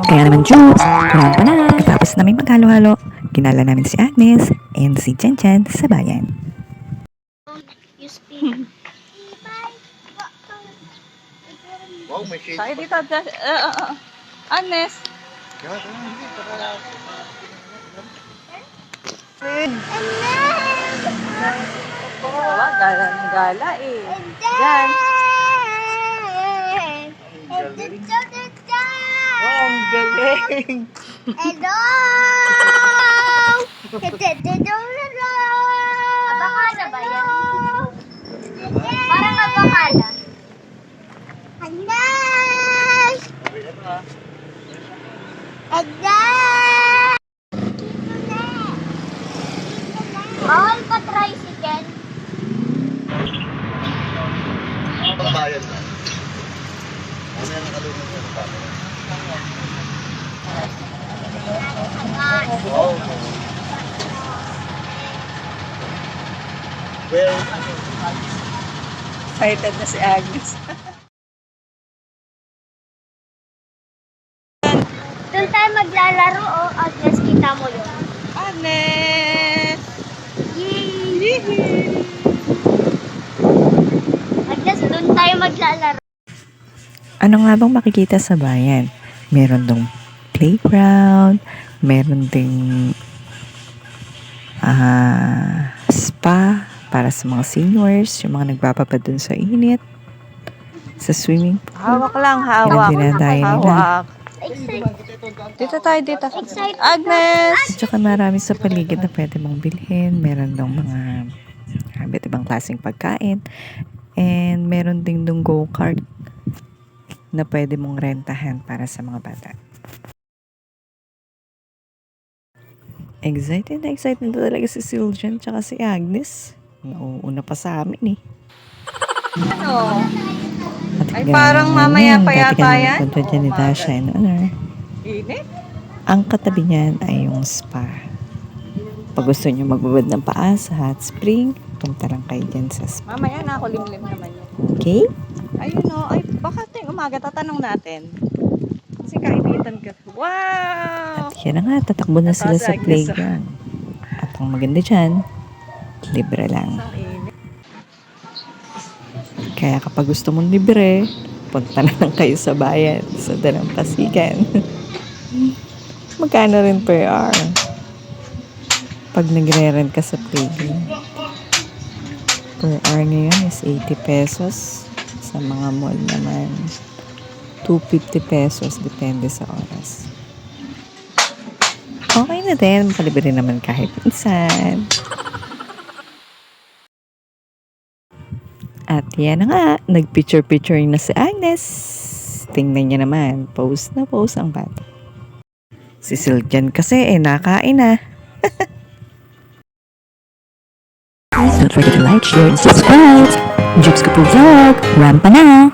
Kaya naman Jukes, round pa na. Tapos namin maghalo-halo, kinala namin si Agnes and si Chen sa bayan. You speak. Wow, may shades Tayo pa. dito, Agnes. Wala, gala eh. Diyan. Wow, ang galing! Hello! Abakala ba yan? Parang abakala. Agnes! Agnes! Bawal pa tricycle. Pambayan na. Ano yan nakalunod sa pambayan? Wow. Well, Excited na si Agnes. Doon tayo maglalaro, oh. Agnes, kita mo yun. Agnes! Yay! Agnes, doon tayo maglalaro. Ano nga bang makikita sa bayan? Meron dong playground, meron ding spa para sa mga seniors, yung mga nagbababa dun sa init, sa swimming pool. Hawak lang, hawak. Yan ang dinadayo nila. Hawak. Excited. Dito tayo, dito. Excited. Agnes! At saka marami sa paligid na pwede mong bilhin. Meron dong mga iba't ibang klaseng pagkain. And meron ding dong go-kart na pwede mong rentahan para sa mga bata. Excited na talaga si Sylvian tsaka si Agnes. Nauuna pa sa amin eh. Ano? At Ay, parang mamaya pa yata yan. Punta dyan ni Tasha and honor. Init? Ang katabi niyan ay yung spa. Pag gusto nyo magbubad ng paa sa hot spring, punta lang kayo dyan sa spa. Mamaya na ako limlim naman yun. Okay? Ayun no, ay baka ting umaga tatanong natin. Kasi kainitan ka. Wow! At yan na nga, tatakbo na sila sa Agnes, playground. At ang maganda dyan, libre lang. Ang init. Kaya kapag gusto mong libre, punta na lang kayo sa bayan, sa Dalampasigan. Magkano rin per hour? Pag nagre-rent ka sa playground. Per hour ngayon is 80 pesos. Sa mga mall naman, 250 pesos depende sa oras. Okay na din, makalibre naman kahit minsan. At yan na nga, nag-picture-picture na si Agnes. Tingnan niya naman, post na post ang bata. Si Sylvian kasi nakain na. Don't forget to like, share, and subscribe. Jukes Kapu Vlog, rampa na!